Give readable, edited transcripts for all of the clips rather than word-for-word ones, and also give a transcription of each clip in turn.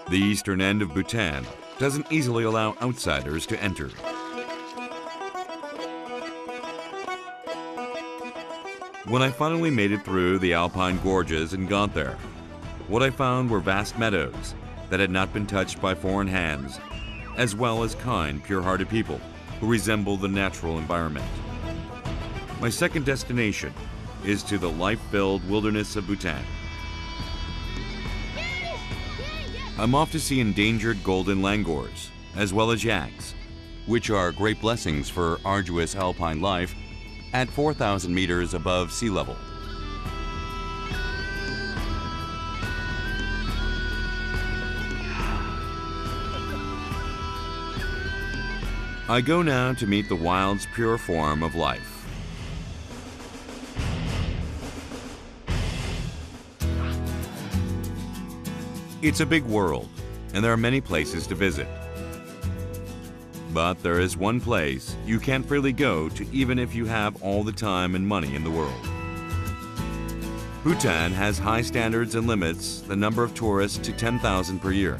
The eastern end of Bhutan doesn't easily allow outsiders to enter. When I finally made it through the alpine gorges and got there, what I found were vast meadows that had not been touched by foreign hands, as well as kind, pure-hearted people who resemble the natural environment. My second destination is to the life-filled wilderness of Bhutan. I'm off to see endangered golden langurs, as well as yaks, which are great blessings for arduous alpine life at 4,000 meters above sea level. I go now to meet the wild's pure form of life. It's a big world, and there are many places to visit. But there is one place you can't freely go to even if you have all the time and money in the world. Bhutan has high standards and limits the number of tourists to 10,000 per year.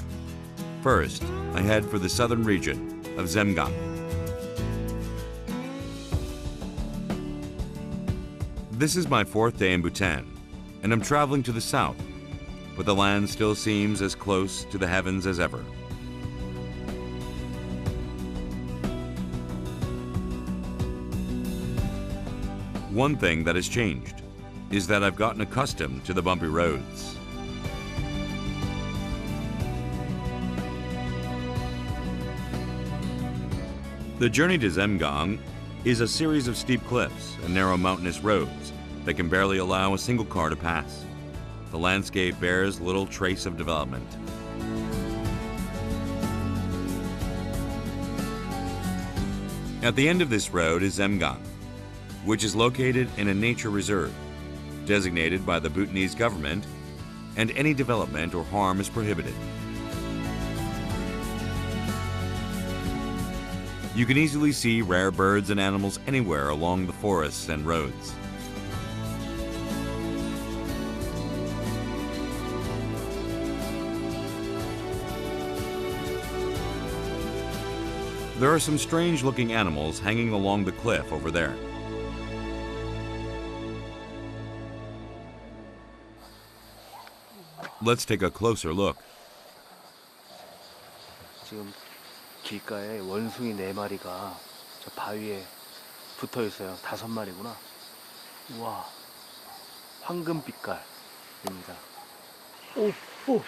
First, I head for the southern region of Zemgang. This is my fourth day in Bhutan, and I'm traveling to the south, but the land still seems as close to the heavens as ever. One thing that has changed is that I've gotten accustomed to the bumpy roads. The journey to Zemgang is a series of steep cliffs and narrow mountainous roads that can barely allow a single car to pass. The landscape bears little trace of development. At the end of this road is Zemgang, which is located in a nature reserve, designated by the Bhutanese government, and any development or harm is prohibited. You can easily see rare birds and animals anywhere along the forests and roads. There are some strange-looking animals hanging along the cliff over there. Let's take a closer look. 지금 길가에 원숭이 4마리가 저 바위에 붙어 있어요. 5마리구나. 우와, 황금빛깔입니다. 오, 오.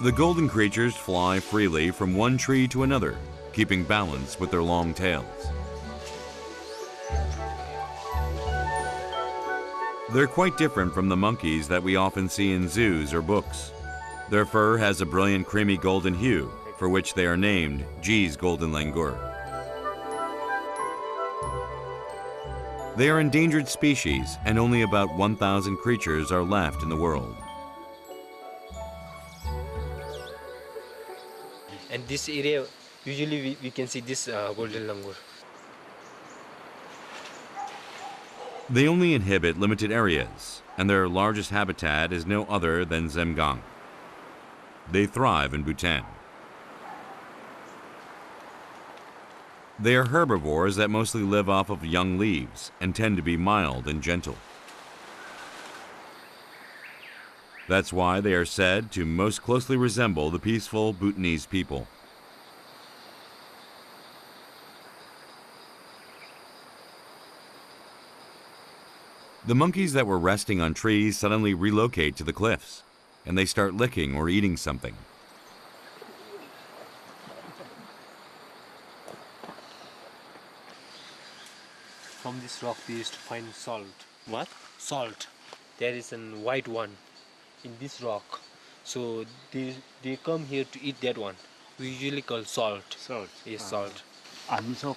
The golden creatures fly freely from one tree to another, keeping balance with their long tails. They're quite different from the monkeys that we often see in zoos or books. Their fur has a brilliant creamy golden hue, for which they are named 2.Golden Langurs. They are endangered species, and only about 1,000 creatures are left in the world. And this area, usually we can see this golden langur. They only inhabit limited areas, and their largest habitat is no other than Zemgang. They thrive in Bhutan. They are herbivores that mostly live off of young leaves and tend to be mild and gentle. That's why they are said to most closely resemble the peaceful Bhutanese people. The monkeys that were resting on trees suddenly relocate to the cliffs, and they start licking or eating something. From this rock we used to find salt. What? Salt. There is a white one in this rock. So they come here to eat that one. We usually call salt. Salt. Yes, salt. 암석,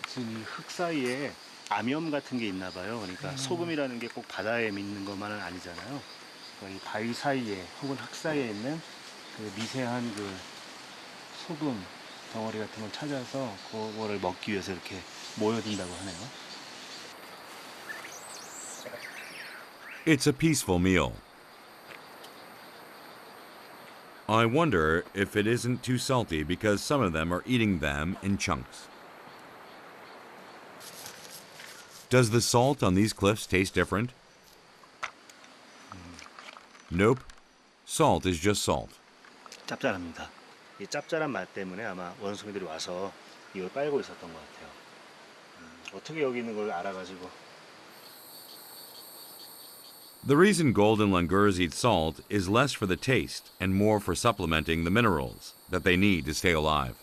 지금 흙 사이에 암염 같은 게 있나 봐요. 그러니까 소금이라는 게 꼭 바다에 있는 것만은 아니잖아요. 이 바위 사이에 혹은 흙 사이에 있는 그 미세한 그 소금 덩어리 같은 걸 찾아서 그거를 먹기 위해서 이렇게 모여든다고 하네요. It's a peaceful meal. I wonder if it isn't too salty because some of them are eating them in chunks. Does the salt on these cliffs taste different? Nope. Salt is just salt. 짭짤합니다. 이 짭짤한 맛 때문에 아마 원숭이들이 와서 이걸 빨고 있었던 것 같아요. 어떻게 여기 있는 걸 알아가지고. The reason golden langurs eat salt is less for the taste and more for supplementing the minerals that they need to stay alive.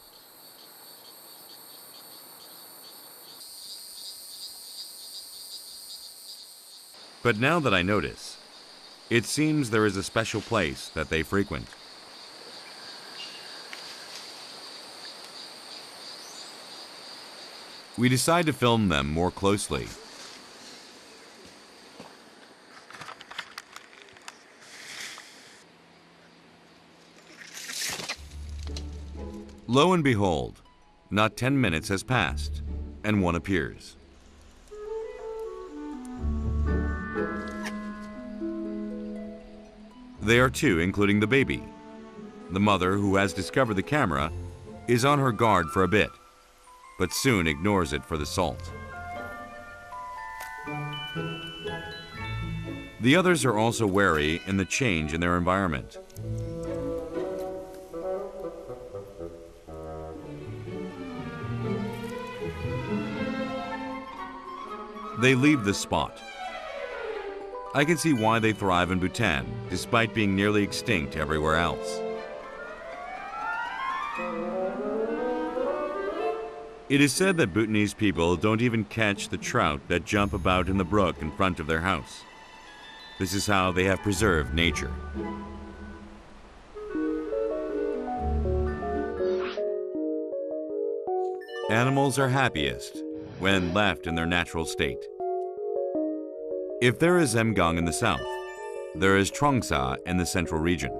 But now that I notice, it seems there is a special place that they frequent. We decide to film them more closely. Lo and behold, not 10 minutes has passed, and one appears. They are two, including the baby. The mother, who has discovered the camera, is on her guard for a bit, but soon ignores it for the salt. The others are also wary in the change in their environment. They leave the spot. I can see why they thrive in Bhutan, despite being nearly extinct everywhere else. It is said that Bhutanese people don't even catch the trout that jump about in the brook in front of their house. This is how they have preserved nature. Animals are happiest when left in their natural state. If there is Zemgang in the south, there is Trongsa in the central region.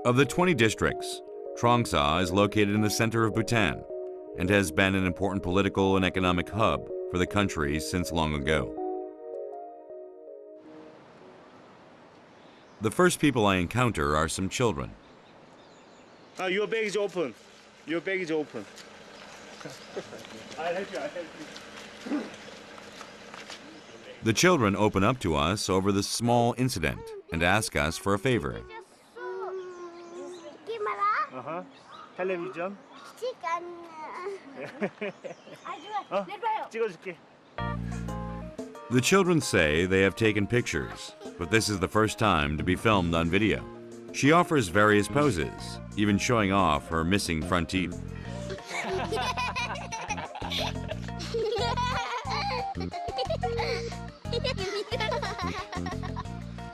Of the 20 districts, Trongsa is located in the center of Bhutan and has been an important political and economic hub for the country since long ago. The first people I encounter are some children. Your bag is open. Your bag is open. I'll help you. The children open up to us over this small incident and ask us for a favor. 텔레비전. 찍어줄게. The children say they have taken pictures, but this is the first time to be filmed on video. She offers various poses, even showing off her missing front teeth.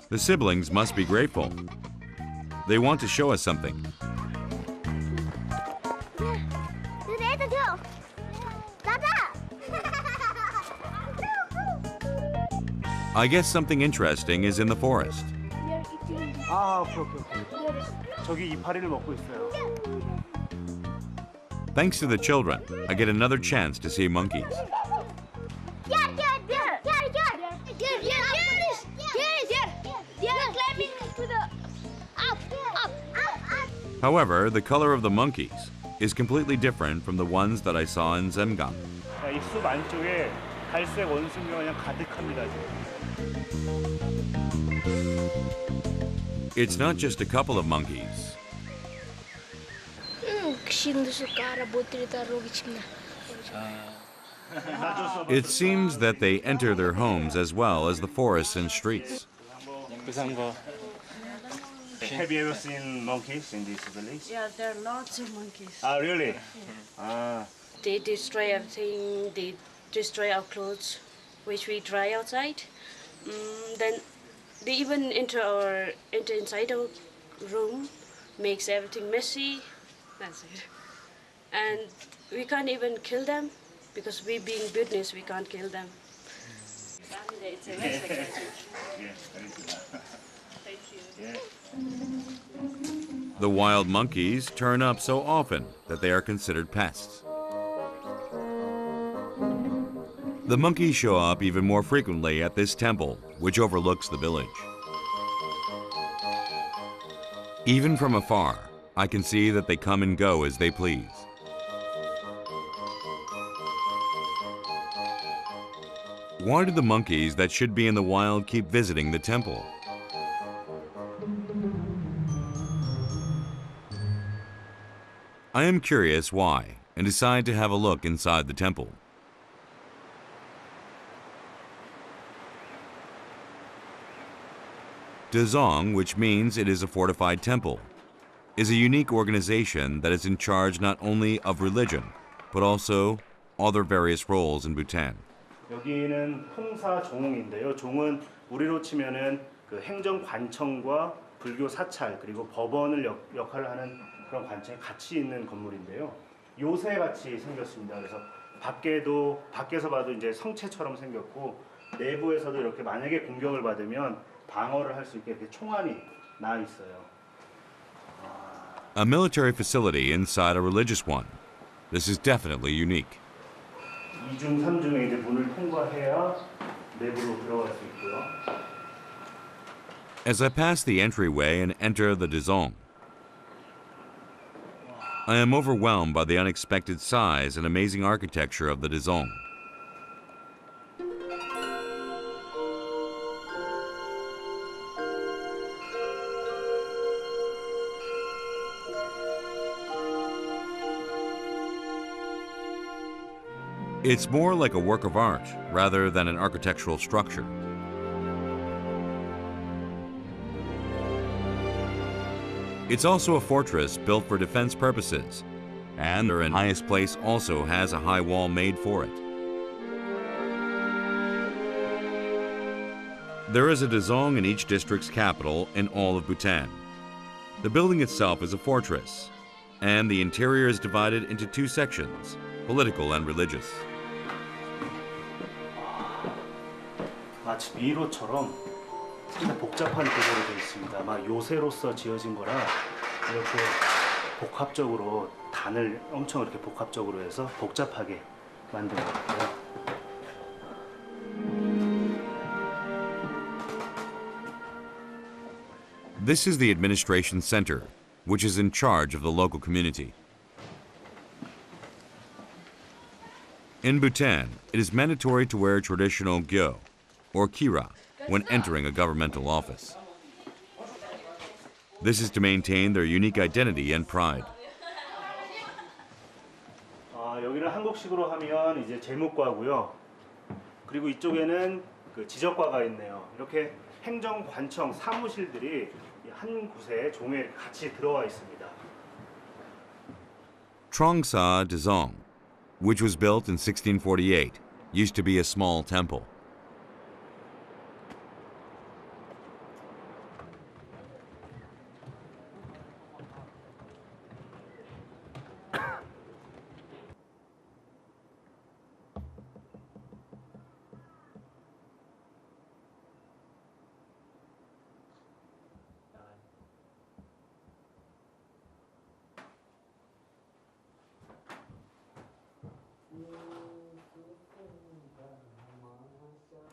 The siblings must be grateful. They want to show us something. I guess something interesting is in the forest. 오케이. 저기 이파리를 먹고 있어요. Thanks to the children, I get another chance to see monkeys. However, the color of the monkeys is completely different from the ones that I saw in Zemgang. 이 숲 안쪽에 갈색 원숭이가 그냥 가득합니다. It's not just a couple of monkeys. It seems that they enter their homes as well as the forests and streets. Have you ever seen monkeys in this village? Yeah, there are lots of monkeys. Really? They destroy everything. They destroy our clothes, which we dry outside. Then they even enter inside our room, makes everything messy. That's it. And we can't even kill them because we being Buddhists, we can't kill them. The wild monkeys turn up so often that they are considered pests. The monkeys show up even more frequently at this temple, which overlooks the village. Even from afar, I can see that they come and go as they please. Why do the monkeys that should be in the wild keep visiting the temple? I am curious why and decide to have a look inside the temple. Dazong, which means it is a fortified temple, is a unique organization that is in charge not only of religion, but also other various roles in Bhutan. 여기는 홍사종인데요. 종은 우리로 치면은 그 행정관청과 불교 사찰 그리고 법원을 역할을 하는 그런 관청이 같이 있는 건물인데요. 요새같이 생겼습니다. 그래서 밖에서 봐도 이제 성체처럼 생겼고 내부에서도 이렇게 만약에 공격을 받으면 방어를 할 수 있게 이렇게 총알이 나 있어요. A military facility inside a religious one. This is definitely unique. 2중, 3중에 이제 문을 통과해야 내부로 들어갈 수 있고요. As I pass the entryway and enter the Dazong, I am overwhelmed by the unexpected size and amazing architecture of the Dazong. It's more like a work of art rather than an architectural structure. It's also a fortress built for defense purposes, and the highest place also has a high wall made for it. There is a Dazong in each district's capital in all of Bhutan. The building itself is a fortress, and the interior is divided into two sections, political and religious. 마치 미로처럼 상당히 복잡한 구조로 되어 있습니다. 아마 요새로서 지어진 거라 이렇게 복합적으로 단을 엄청 이렇게 복합적으로 해서 복잡하게 만든 것 같아요. This is the administration center, which is in charge of the local community. In Bhutan, it is mandatory to wear traditional gyo, or kira, when entering a governmental office. This is to maintain their unique identity and pride. 여기는 한국식으로 하면 이제 재무과고요. 그리고 이쪽에는 그 지적과가 있네요. 이렇게 행정관청 사무실들이 한 곳에 종에 같이 들어와 있습니다. Trongsa Dazong, which was built in 1648, used to be a small temple.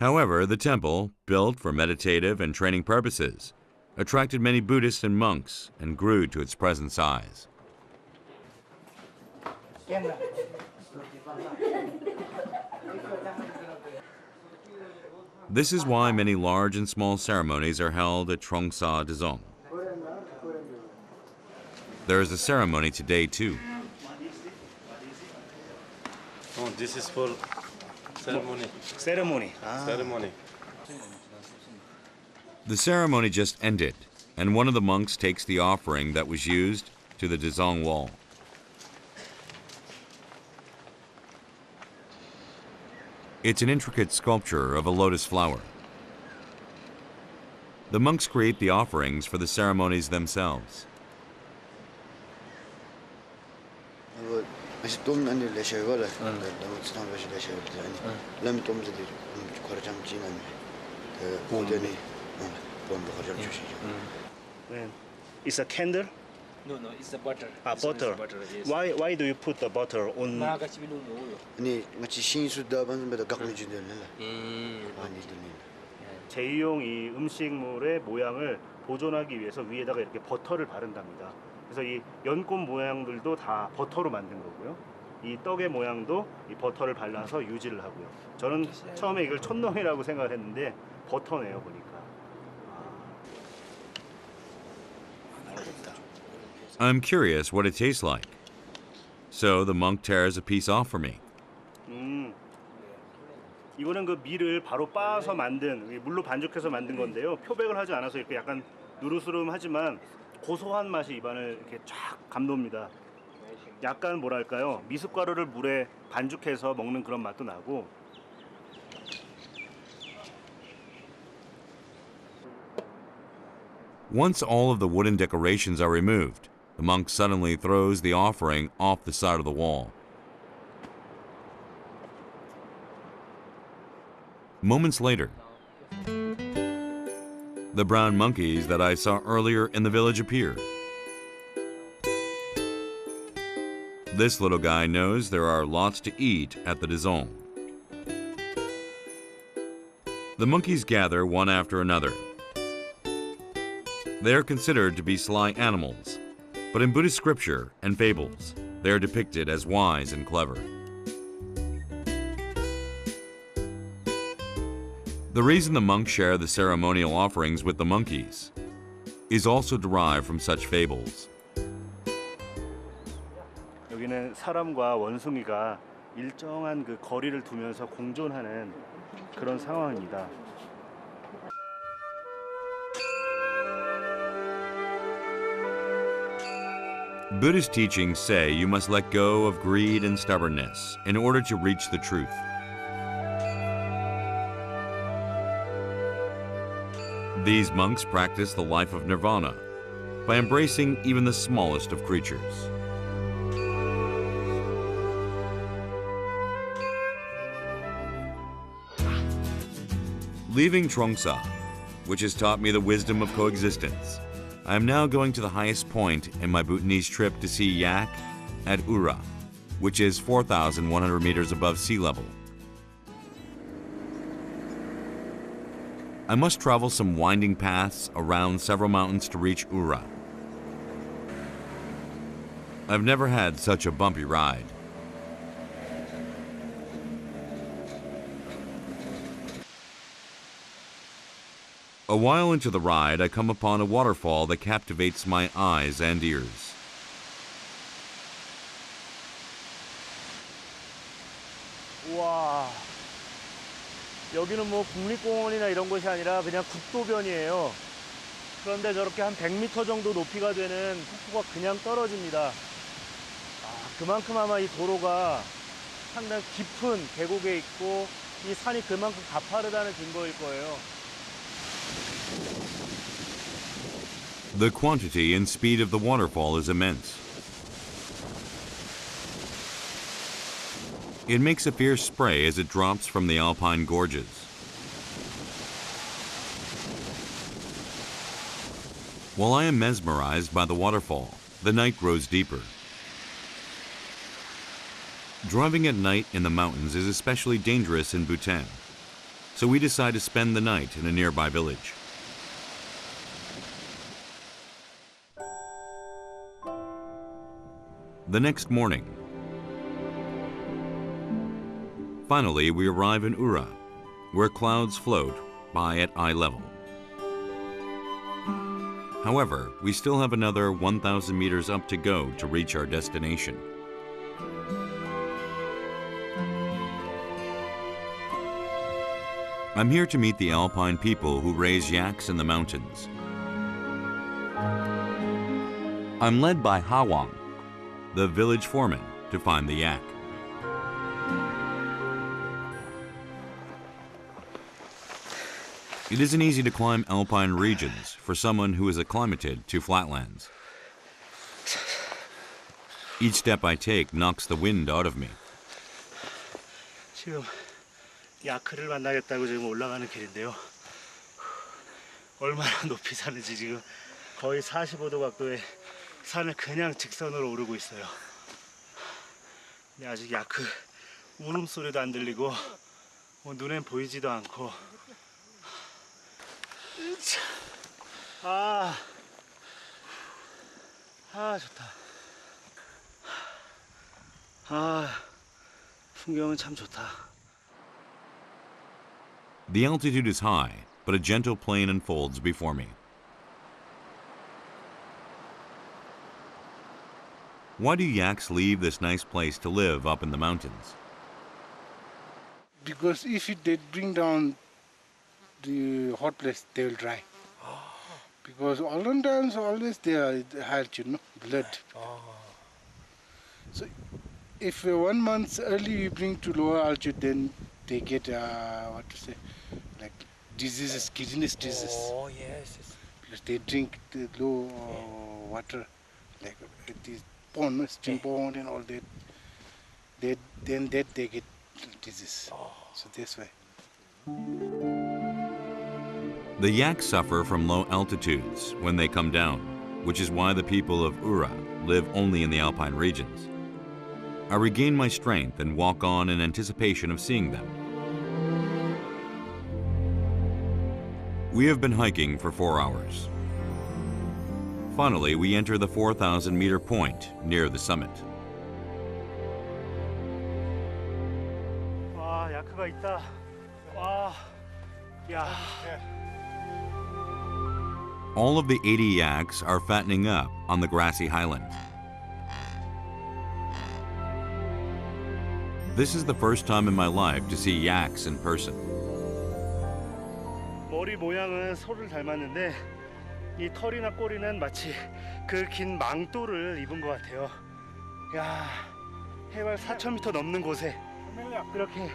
However, the temple, built for meditative and training purposes, attracted many Buddhists and monks and grew to its present size. This is why many large and small ceremonies are held at Trongsa Dazong. There is a ceremony today too. Oh, this is for ceremony. Ceremony. Ceremony. The ceremony just ended, and one of the monks takes the offering that was used to the Dazong wall. It's an intricate sculpture of a lotus flower. The monks create the offerings for the ceremonies themselves. It's a candle No, no, it's the butter. Ah, This one is butter. butter, yes. Why do you put the butter on? Mga kasi binubuo. Ni ngaci 신수다 반면도 갖고 주들라. 많이 들리네. 제이용 이 음식물의 모양을 보존하기 위해서 위에다가 이렇게 버터를 바른답니다. 그래서 이 연꽃 모양들도 다 버터로 만든 거고요. 이 떡의 모양도 이 버터를 발라서 유지를 하고요. 저는 처음에 이걸 촌놈이라고 생각을 했는데 버터네요 보니까. I'm curious what it tastes like. So the monk tears a piece off for me. 이거는 그 밀을 바로 빻아서 만든 물로 반죽해서 만든 건데요. 표백을 하지 않아서 이렇게 약간 누르스름하지만 고소한 맛이 입안을 이렇게 쫙 감돕니다. 약간 뭐랄까요, 미숫가루를 물에 반죽해서 먹는 그런 맛도 나고. Once all of the wooden decorations are removed, the monk suddenly throws the offering off the side of the wall. Moments later, the brown monkeys that I saw earlier in the village appear. This little guy knows there are lots to eat at the Dizon. The monkeys gather one after another. They are considered to be sly animals, but in Buddhist scripture and fables, they are depicted as wise and clever. The reason the monks share the ceremonial offerings with the monkeys is also derived from such fables. 여기는 사람과 원숭이가 일정한 그 거리를 두면서 공존하는 그런 상황입니다. Buddhist teachings say you must let go of greed and stubbornness in order to reach the truth. These monks practice the life of nirvana by embracing even the smallest of creatures. Leaving Trongsa, which has taught me the wisdom of coexistence, I am now going to the highest point in my Bhutanese trip to see Yak at Ura, which is 4,100 meters above sea level. I must travel some winding paths around several mountains to reach Ura. I've never had such a bumpy ride. A while into the ride, I come upon a waterfall that captivates my eyes and ears. 와, 여기는 뭐 국립공원이나 이런 곳이 아니라 그냥 국도변이에요. 그런데 저렇게 한 100m 정도 높이가 되는 폭포가 그냥 떨어집니다. 그만큼 아마 이 도로가 상당히 깊은 계곡에 있고 이 산이 그만큼 가파르다는 증거일 거예요. The quantity and speed of the waterfall is immense. It makes a fierce spray as it drops from the alpine gorges. While I am mesmerized by the waterfall, the night grows deeper. Driving at night in the mountains is especially dangerous in Bhutan, so we decide to spend the night in a nearby village. The next morning, finally we arrive in Ura, where clouds float by at eye level. However, we still have another 1,000 meters up to go to reach our destination. I'm here to meet the alpine people who raise yaks in the mountains. I'm led by Hawang, the village foreman, to find the yak. It isn't easy to climb alpine regions for someone who is acclimated to flatlands. Each step I take knocks the wind out of me. 지금 야크를 만나겠다고 지금 올라가는 길인데요. 얼마나 높이 사는지 지금 거의 45도 각도의 산을 그냥 직선으로 오르고 있어요. 근데 아직 야크 울음소리도 안 들리고 눈엔 보이지도 않고 좋다. 풍경은 참 좋다. The altitude is high, but a gentle plain unfolds before me. Why do yaks leave this nice place to live up in the mountains? Because if they bring down the hot place, they will dry. Because orangutangs always they are hatch, blood. So if 1 month early you bring to lower altitude, then they get like diseases, kidney diseases. Oh yes. Because they drink the low water, like this pond, stream pond and all that. Then they get disease. So that's why. The yaks suffer from low altitudes when they come down, which is why the people of Ura live only in the alpine regions. I regain my strength and walk on in anticipation of seeing them. We have been hiking for 4 hours. Finally, we enter the 4,000-meter point near the summit. 와, 야크가 있다. 와, 야. All of the 80 yaks are fattening up on the grassy highland. This is the first time in my life to see yaks in person. 머리 모양은 소를 닮았는데 이 털이나 꼬리는 마치 그 긴 망토를 입은 것 같아요. 야, 해발 4,000m 넘는 곳에 이렇게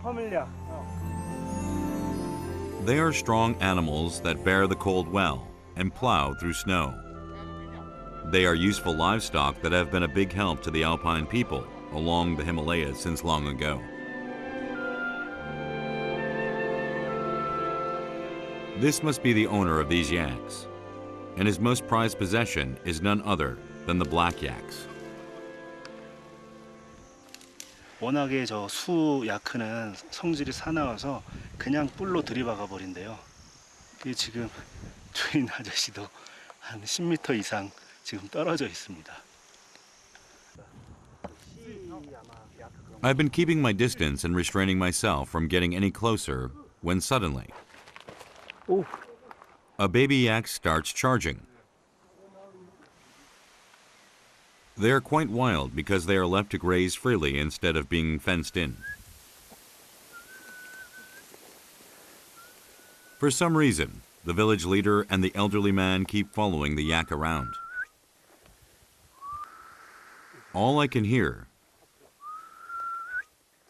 퍼밀약. They are strong animals that bear the cold well and plow through snow. They are useful livestock that have been a big help to the alpine people along the Himalayas since long ago. This must be the owner of these yaks, and his most prized possession is none other than the black yaks. 워낙에 저 수 야크는 성질이 사나워서 그냥 뿔로 들이박아 버린대요. 이게 지금 주인 아저씨도 한 10m 이상 지금 떨어져 있습니다. I've been keeping my distance and restraining myself from getting any closer when suddenly a baby yak starts charging. They are quite wild because they are left to graze freely instead of being fenced in. For some reason, the village leader and the elderly man keep following the yak around. All I can hear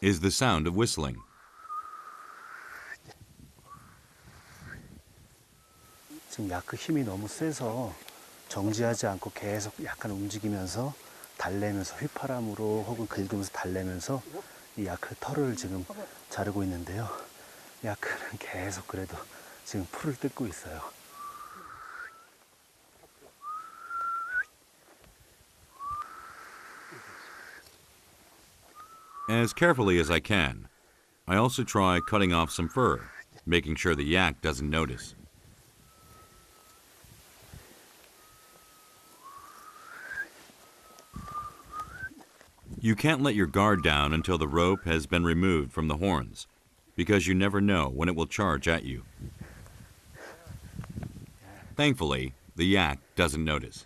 is the sound of whistling. 지금 야크 힘이 너무 세서 정지하지 않고 계속 약간 움직이면서 달래면서 휘파람으로 혹은 긁으면서 달래면서 이 야크 털을 지금 자르고 있는데요. 야크는 계속 그래도 지금 풀을 뜯고 있어요. As carefully as I can, I also try cutting off some fur, making sure the yak doesn't notice. You can't let your guard down until the rope has been removed from the horns, because you never know when it will charge at you. Thankfully, the yak doesn't notice.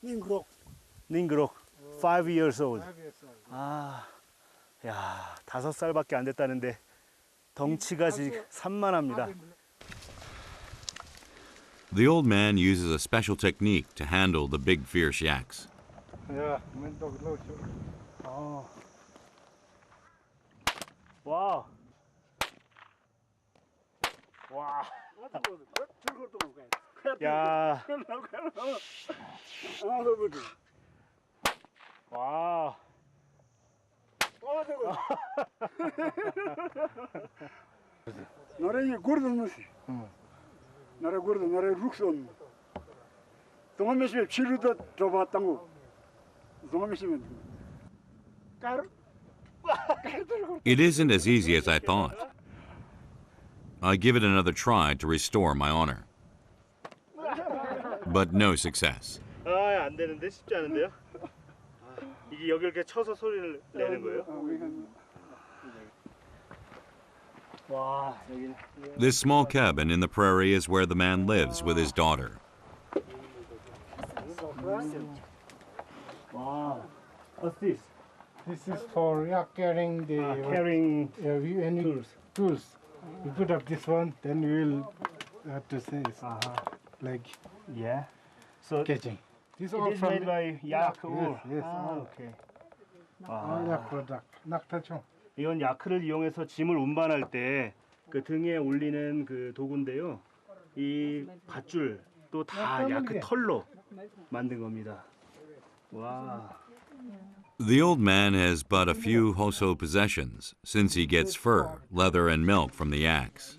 닝그록, 5 years old. 야, 5살밖에 안 됐다는데 덩치가 지금 산만합니다. The old man uses a special technique to handle the big fierce yaks. 와. 와. 야. 와. 노래이 고르는 것이. 나라 그러다 나라 룩선. 동아메시에 치르다 줘봤다고. 동아메시면. 까르. It isn't as easy as I thought. I give it another try to restore my honor. But no success. 아, 안 되는데 쉽지 않은데요? 이게 여기 이렇게 쳐서 소리를 내는 거예요? 와, 여기는. This small cabin in the prairie is where the man lives with his daughter. 와, what's this? This is for carrying the Carrying any tools. tools. You put up this one, then you will have to say it's like Yeah. So catching. This it all is from made by yak wool. Yes, 아, 오케이. all yak product. 낙타총. 이건 야크를 이용해서 짐을 운반할 때 그 등에 올리는 그 도구인데요. 이 밧줄 또 다 야크 털로 만든 겁니다. 와. The old man has but a few household possessions, since he gets fur, leather, and milk from the yaks.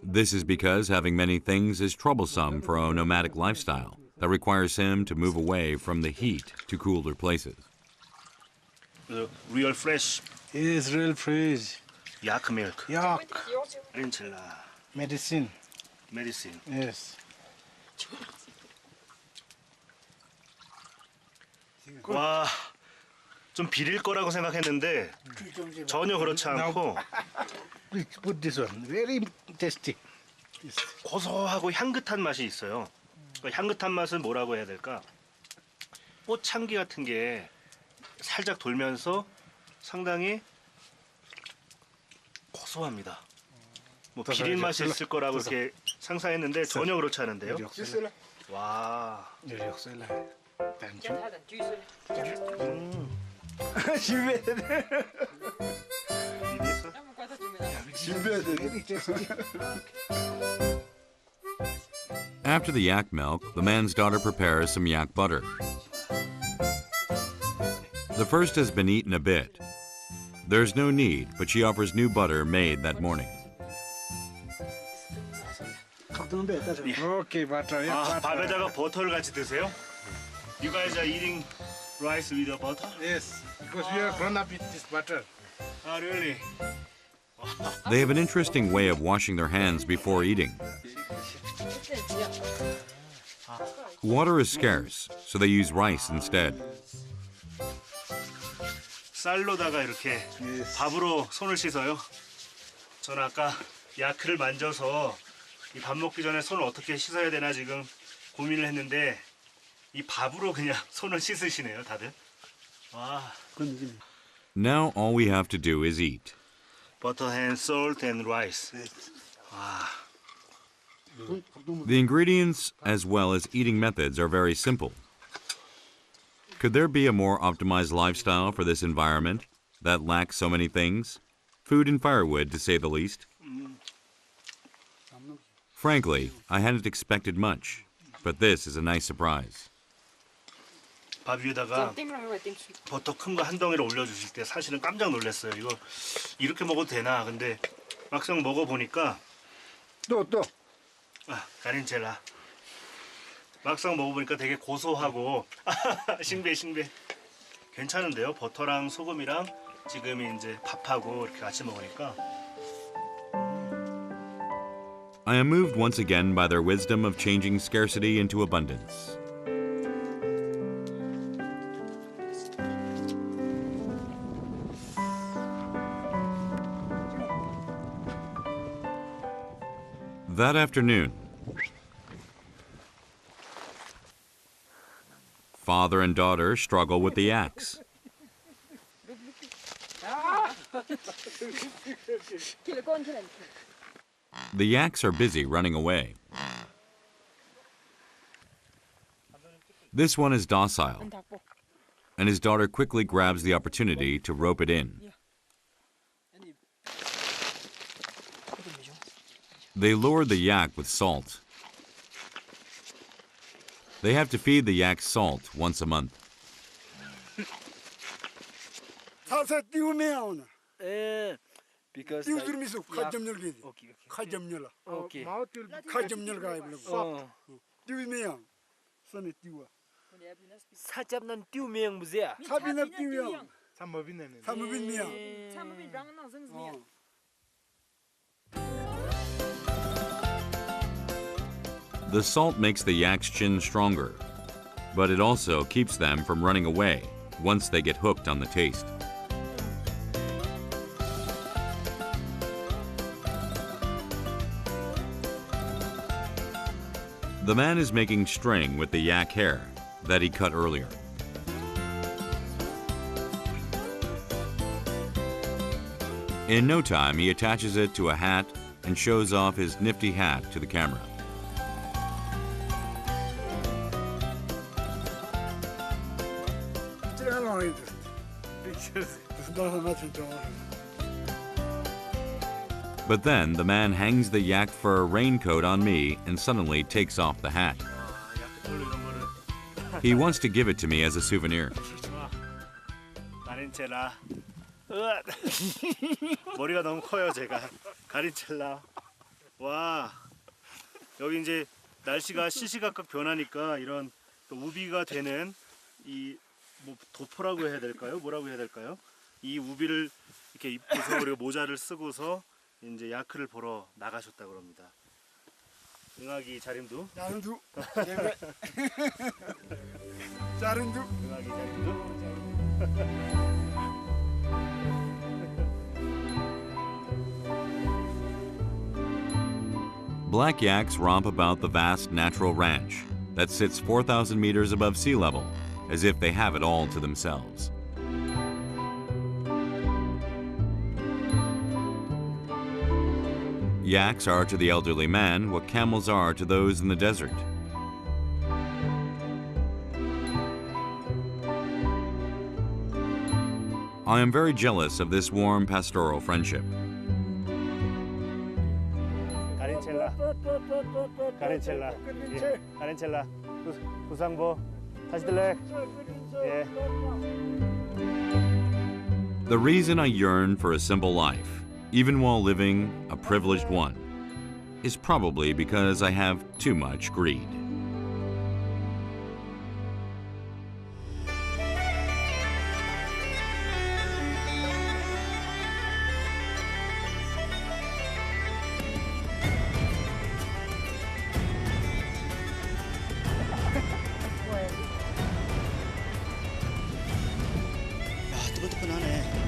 This is because having many things is troublesome for a nomadic lifestyle that requires him to move away from the heat to cooler places. Real fresh Is real fresh. yak milk. Yak. 렌칠라. Medicine. medicine. Yes. 와, 좀 비릴 거라고 생각했는데 전혀 그렇지 않고 Please put this one. Very tasty. 고소하고 향긋한 맛이 있어요. 그 향긋한 맛은 뭐라고 해야 될까? 꽃향기 같은 게 살짝 돌면서 상당히 고소합니다. 뭐 비린 맛이 있을 거라고 이렇게 상상했는데 전혀 그렇지 않은데요. 와. After the yak milk, the man's daughter prepares some yak butter. The first has been eaten a bit. There's no need, but she offers new butter made that morning. Okay, butter. Yeah, 아, butter. 밥에다가 버터를 같이 드세요? You guys are eating rice with the butter? Yes, because we are grown up with this butter. Ah, really? They have an interesting way of washing their hands before eating. Water is scarce, so they use rice instead. 쌀로다가 이렇게 밥으로 손을 씻어요. 저는 아까 야크를 만져서 이 밥 먹기 전에 손을 어떻게 씻어야 되나 지금 고민을 했는데 이 밥으로 그냥 손을 씻으시네요, 다들. 와. Now all we have to do is eat. Butter and salt and rice. 와. The ingredients as well as eating methods are very simple. Could there be a more optimized lifestyle for this environment that lacks so many things? Food and firewood, to say the least. Frankly, I hadn't expected much, but this is a nice surprise. 밥 위에다가 버터 큰 거 한 덩이를 올려주실 때 사실은 깜짝 놀랐어요. 이거 이렇게 먹어도 되나? 근데 막상 먹어보니까 또. 아, 가린첼라. 막상 먹어보니까 되게 고소하고 싱배. 괜찮은데요? 버터랑 소금이랑 지금 이제 밥하고 이렇게 같이 먹으니까. I am moved once again by their wisdom of changing scarcity into abundance. That afternoon, father and daughter struggle with the yaks. The yaks are busy running away. This one is docile, and his daughter quickly grabs the opportunity to rope it in. They lure the yak with salt. They have to feed the yak salt once a month. Because 띄우들면서 가점열 게. Okay. 가점열아. Okay. Mouth will be 가점열 가야 불러. 띄우면 손에 띄워. 사잡는 띄우명 무지야. 사비나 띄우면 some of them. 사무빈미야. The salt makes the yak's chin stronger, but it also keeps them from running away once they get hooked on the taste. The man is making string with the yak hair that he cut earlier. In no time, he attaches it to a hat and shows off his nifty hat to the camera. But then the man hangs the yak fur raincoat on me and suddenly takes off the hat. He wants to give it to me as a souvenir. 가린첼라. 머리가 너무 커요 제가. 가린첼라. 와 여기 이제 날씨가 시시각각 변하니까 이런 또 우비가 되는 이 뭐 도포라고 해야 될까요? 뭐라고 해야 될까요? 이 우비를 이렇게 입고서 그리고 모자를 쓰고서 이제 야크를 보러 나가셨다고 합니다. 응아기 자림두. 자른두. 자른두. 응아기 자림두. Black yaks romp about the vast natural ranch that sits 4,000 meters above sea level, as if they have it all to themselves. Yaks are to the elderly man what camels are to those in the desert. I am very jealous of this warm pastoral friendship. 가린첼라. 가린첼라. 예. 가린첼라. 구상보. 다시 들래. 예. The reason I yearn for a simple life, even while living a privileged one, is probably because I have too much greed. 뜨끈뜨끈하네.